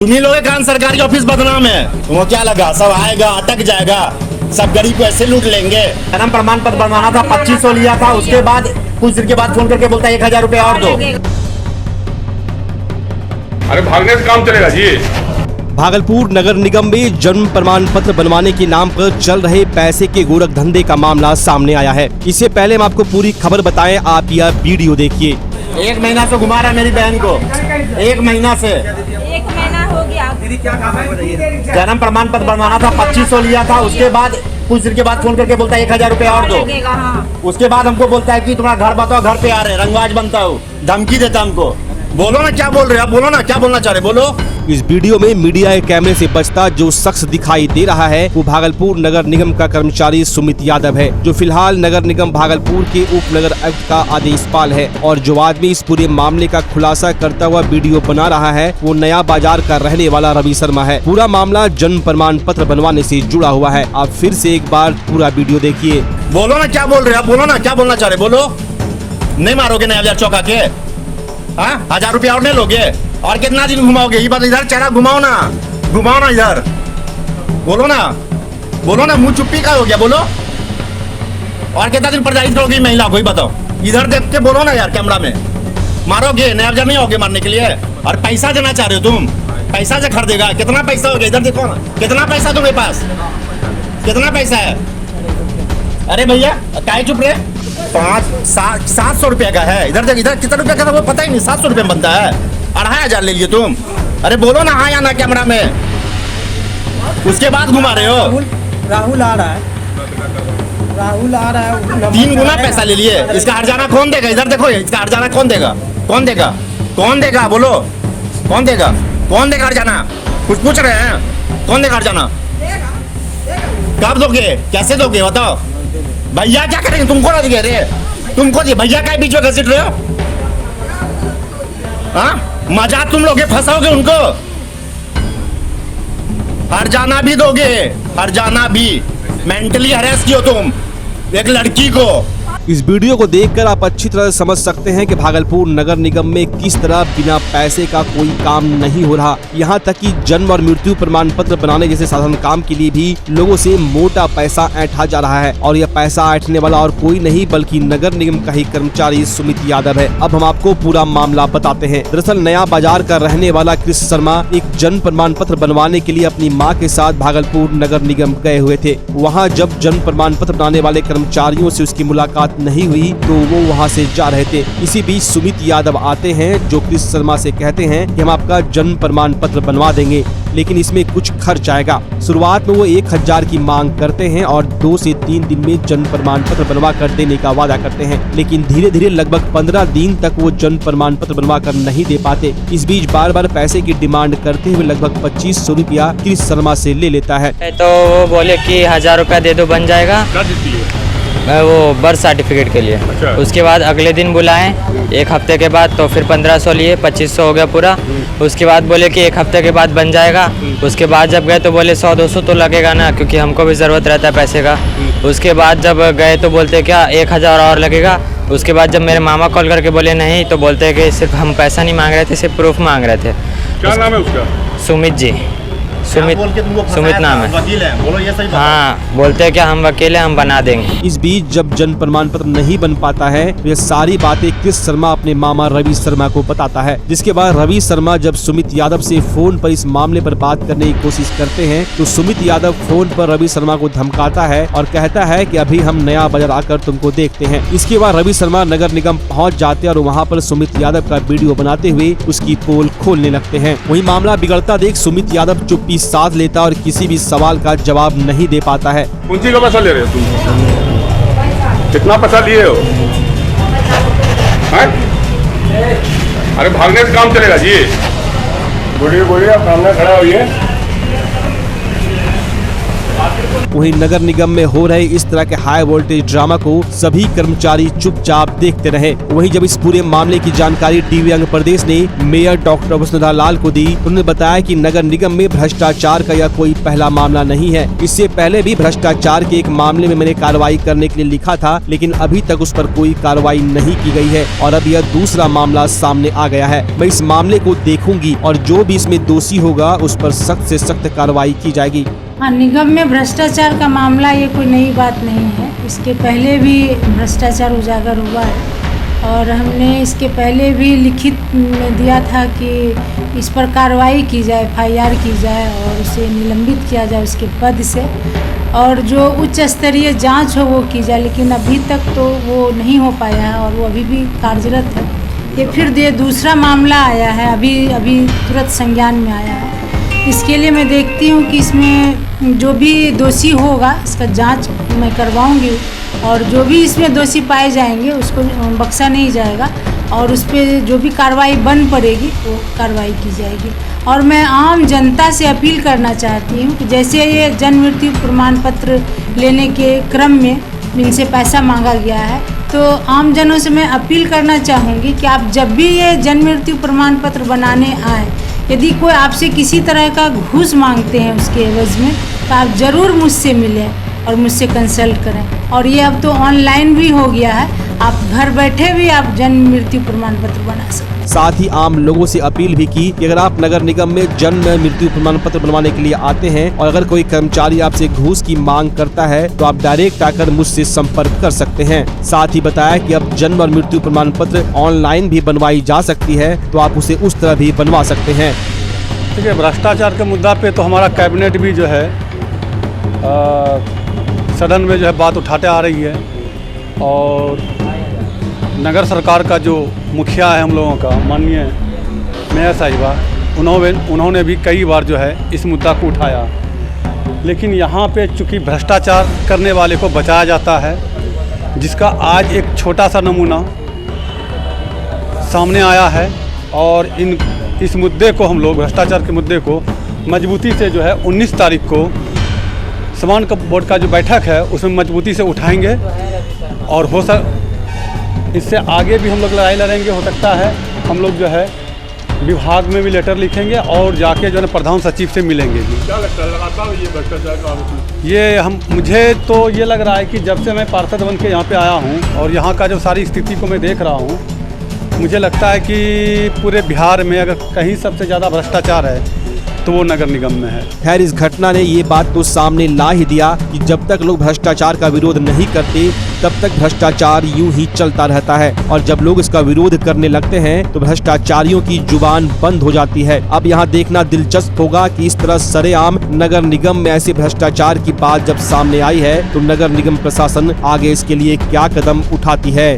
अरे भागने से काम चलेगा जी। भागलपुर नगर निगम में जन्म प्रमाण पत्र बनवाने के नाम पर चल रहे पैसे के गोरख धंधे का मामला सामने आया है। इससे पहले हम आपको पूरी खबर बताएं, आप यह वीडियो देखिए। 1 महीना से घुमा रहा है मेरी बहन को, 1 महीना से। 1 महीना हो गया। दीदी क्या काम है बताइए। जन्म प्रमाण पत्र बनवाना था, 2500 लिया था, उसके बाद कुछ देर के बाद फोन करके बोलता है 1000 रुपया और दो। हाँ। उसके बाद हमको बोलता है कि तुम्हारा घर बताओ, घर पे आ रहे, रंगबाज बनता हूँ, धमकी देता हमको। बोलो ना क्या बोल रहे हो, बोलो ना क्या बोलना चाह रहे, बोलो। इस वीडियो में मीडिया के कैमरे से बचता जो शख्स दिखाई दे रहा है वो भागलपुर नगर निगम का कर्मचारी सुमित यादव है, जो फिलहाल नगर निगम भागलपुर के उप नगर आयुक्त का आदेशपाल है। और जो आदमी इस पूरे मामले का खुलासा करता हुआ वीडियो बना रहा है वो नया बाजार का रहने वाला रवि शर्मा है। पूरा मामला जन्म प्रमाण पत्र बनवाने से जुड़ा हुआ है। आप फिर से एक बार पूरा वीडियो देखिए। बोलो ना क्या बोल रहे हो, बोलो ना क्या बोलना चाह रहे, बोलो। नहीं मारोगे ना 1000 चौका के? हाँ 1000 रुपया और नहीं लोगे? और कितना दिन घुमाओगे? ये बात इधर चेहरा घुमाओ ना, घुमाओ ना इधर। बोलो ना, बोलो ना, मुंह चुप्पी का हो गया, बोलो। और कितना दिन प्रजाहित करोगे महिला को, ही बताओ। इधर देख के बोलो ना यार, कैमरा में। मारोगे 9000 नहीं होगे मारने के लिए? और पैसा देना चाह रहे हो तुम? पैसा से खरीदेगा? कितना पैसा हो गया इधर देखो ना, कितना पैसा तुम्हारे पास, कितना पैसा है? अरे भैया काहे चुप रहे? 700 रुपया का है। इधर देख, इधर कितना रुपया का था वो पता ही नहीं, 700 रुपये में बनता है। 2500 ले लिए तुम। अरे बोलो ना हाँ या ना कैमरा में। उसके बाद घुमा रहे हो। राहुल आ रहा है, राहुल आ रहा है। 3 गुना पैसा ले लिए। इसका हर्जाना कौन देगा? इधर देखो, इसका हर्जाना कौन देगा? कौन देगा? कौन देगा? बोलो कौन देगा? कौन देगा हर्जाना? कुछ पूछ रहे हैं, कौन देगा हर्जाना? कब दोगे, कैसे दोगे बताओ? भैया क्या करेंगे? तुमको ना दिखे रे, तुमको दिए भैया का बीच में घसीट रहे हो। हाँ मजाक तुम लोग फंसाओगे उनको। हर्जाना भी दोगे, हर्जाना भी। मेंटली हरेस कियो तुम एक लड़की को। इस वीडियो को देखकर आप अच्छी तरह समझ सकते हैं कि भागलपुर नगर निगम में किस तरह बिना पैसे का कोई काम नहीं हो रहा। यहाँ तक कि जन्म और मृत्यु प्रमाण पत्र बनाने जैसे साधारण काम के लिए भी लोगों से मोटा पैसा ऐंठा जा रहा है। और यह पैसा ऐंठने वाला और कोई नहीं बल्कि नगर निगम का ही कर्मचारी सुमित यादव है। अब हम आपको पूरा मामला बताते हैं। दरअसल नया बाजार का रहने वाला कृष्ण शर्मा एक जन्म प्रमाण पत्र बनवाने के लिए अपनी माँ के साथ भागलपुर नगर निगम गए हुए थे। वहाँ जब जन्म प्रमाण पत्र बनाने वाले कर्मचारियों से उसकी मुलाकात नहीं हुई तो वो वहाँ से जा रहे थे। इसी बीच सुमित यादव आते हैं जो कृष्ण शर्मा से कहते हैं कि हम आपका जन्म प्रमाण पत्र बनवा देंगे, लेकिन इसमें कुछ खर्च आएगा। शुरुआत में वो 1000 की मांग करते हैं और 2 से 3 दिन में जन्म प्रमाण पत्र बनवा कर देने का वादा करते हैं, लेकिन धीरे धीरे लगभग 15 दिन तक वो जन्म प्रमाण पत्र बनवा कर नहीं दे पाते। इस बीच बार बार पैसे की डिमांड करते हुए लगभग 2500 रुपया कृष्ण शर्मा से ले लेता है। तो वो बोले कि 1000 रुपया दे दो बन जाएगा। क्या देती है? वो बर्थ सर्टिफिकेट के लिए। अच्छा। उसके बाद अगले दिन बुलाएं, 1 हफ्ते के बाद तो फिर 1500 लिए, 2500 हो गया पूरा। उसके बाद बोले कि 1 हफ्ते के बाद बन जाएगा। उसके बाद जब गए तो बोले 100-200 तो लगेगा ना, क्योंकि हमको भी ज़रूरत रहता है पैसे का। उसके बाद जब गए तो बोलते क्या 1000 और लगेगा। उसके बाद जब मेरे मामा कॉल करके बोले नहीं, तो बोलते कि सिर्फ हम पैसा नहीं मांग रहे थे, सिर्फ प्रूफ मांग रहे थे। क्या नाम है उसका? सुमित जी, सुमित नाम है। वकील है, बोलो ये सही बात है। हाँ बोलते हैं क्या हम वकील हैं, हम बना देंगे। इस बीच जब जन्म प्रमाण पत्र नहीं बन पाता है तो ये सारी बातें कृष्ण शर्मा अपने मामा रवि शर्मा को बताता है। जिसके बाद रवि शर्मा जब सुमित यादव से फोन पर इस मामले पर बात करने की कोशिश करते हैं तो सुमित यादव फोन पर रवि शर्मा को धमकाता है और कहता है कि अभी हम नया बाजार आकर तुमको देखते हैं। इसके बाद रवि शर्मा नगर निगम पहुँच जाते हैं और वहाँ पर सुमित यादव का वीडियो बनाते हुए उसकी पोल खोलने लगते हैं। वही मामला बिगड़ता देख सुमित यादव चुप्पी साध लेता और किसी भी सवाल का जवाब नहीं दे पाता है। पूंजी का पैसा ले रहे हो तुम? कितना पैसा लिए हो? अरे भागने से काम चलेगा जी। बोलिए बोलिए, आप सामने खड़ा होइए। वहीं नगर निगम में हो रहे इस तरह के हाई वोल्टेज ड्रामा को सभी कर्मचारी चुपचाप देखते रहे। वहीं जब इस पूरे मामले की जानकारी टीवी आंध्र प्रदेश ने मेयर डॉक्टर वसुंधरा लाल को दी तो उन्होंने बताया कि नगर निगम में भ्रष्टाचार का यह कोई पहला मामला नहीं है। इससे पहले भी भ्रष्टाचार के एक मामले में मैंने कार्रवाई करने के लिए लिखा था, लेकिन अभी तक उस पर कोई कार्रवाई नहीं की गई है और अब यह दूसरा मामला सामने आ गया है। मैं इस मामले को देखूंगी और जो भी इसमें दोषी होगा उस पर सख्त से सख्त कार्रवाई की जाएगी। हाँ, निगम में भ्रष्टाचार का मामला ये कोई नई बात नहीं है। इसके पहले भी भ्रष्टाचार उजागर हुआ है और हमने इसके पहले भी लिखित में दिया था कि इस पर कार्रवाई की जाए, FIR की जाए और उसे निलंबित किया जाए उसके पद से और जो उच्च स्तरीय जांच हो वो की जाए, लेकिन अभी तक तो वो नहीं हो पाया है और वो अभी भी कार्यरत है। ये फिर दूसरा मामला आया है, अभी तुरंत संज्ञान में आया है। इसके लिए मैं देखती हूँ कि इसमें जो भी दोषी होगा इसका जांच मैं करवाऊँगी और जो भी इसमें दोषी पाए जाएंगे उसको बख्शा नहीं जाएगा और उस पर जो भी कार्रवाई बन पड़ेगी वो कार्रवाई की जाएगी। और मैं आम जनता से अपील करना चाहती हूँ कि जैसे ये जन्म मृत्यु प्रमाण पत्र लेने के क्रम में इनसे पैसा मांगा गया है, तो आम जनों से मैं अपील करना चाहूँगी कि आप जब भी ये जन्म मृत्यु प्रमाण पत्र बनाने आए, यदि कोई आपसे किसी तरह का घूस मांगते हैं उसके एवज में, तो आप ज़रूर मुझसे मिलें और मुझसे कंसल्ट करें। और ये अब तो ऑनलाइन भी हो गया है, आप घर बैठे भी आप जन्म मृत्यु प्रमाण पत्र बना सकते हैं। साथ ही आम लोगों से अपील भी की कि अगर आप नगर निगम में जन्म मृत्यु प्रमाण पत्र बनवाने के लिए आते हैं और अगर कोई कर्मचारी आपसे घूस की मांग करता है तो आप डायरेक्ट आकर मुझसे संपर्क कर सकते हैं। साथ ही बताया कि अब जन्म और मृत्यु प्रमाण पत्र ऑनलाइन भी बनवाई जा सकती है, तो आप उसे उस तरह भी बनवा सकते हैं। देखिए, भ्रष्टाचार के मुद्दा पे तो हमारा कैबिनेट भी जो है सदन में जो है बात उठाते आ रही है और नगर सरकार का जो मुखिया है हम लोगों का माननीय मेयर साहिबा, उन्होंने भी कई बार जो है इस मुद्दा को उठाया, लेकिन यहाँ पे चूँकि भ्रष्टाचार करने वाले को बचाया जाता है, जिसका आज एक छोटा सा नमूना सामने आया है और इस मुद्दे को हम लोग भ्रष्टाचार के मुद्दे को मजबूती से जो है 19 तारीख को समान बोर्ड का जो बैठक है उसमें मजबूती से उठाएंगे और इससे आगे भी हम लोग लड़ाई लड़ेंगे। हो सकता है हम लोग जो है विभाग में भी लेटर लिखेंगे और जाके जो है प्रधान सचिव से मिलेंगे। क्या लगता है, लगाता है ये भ्रष्टाचार का? मुझे तो ये लग रहा है कि जब से मैं पार्षद बन के यहाँ पे आया हूँ और यहाँ का जो सारी स्थिति को मैं देख रहा हूँ, मुझे लगता है कि पूरे बिहार में अगर कहीं सबसे ज़्यादा भ्रष्टाचार है तो वो नगर निगम में है। खैर, इस घटना ने ये बात तो सामने ला ही दिया कि जब तक लोग भ्रष्टाचार का विरोध नहीं करते तब तक भ्रष्टाचार यूं ही चलता रहता है और जब लोग इसका विरोध करने लगते हैं तो भ्रष्टाचारियों की जुबान बंद हो जाती है। अब यहाँ देखना दिलचस्प होगा कि इस तरह सरेआम नगर निगम में ऐसे भ्रष्टाचार की बात जब सामने आई है तो नगर निगम प्रशासन आगे इसके लिए क्या कदम उठाती है।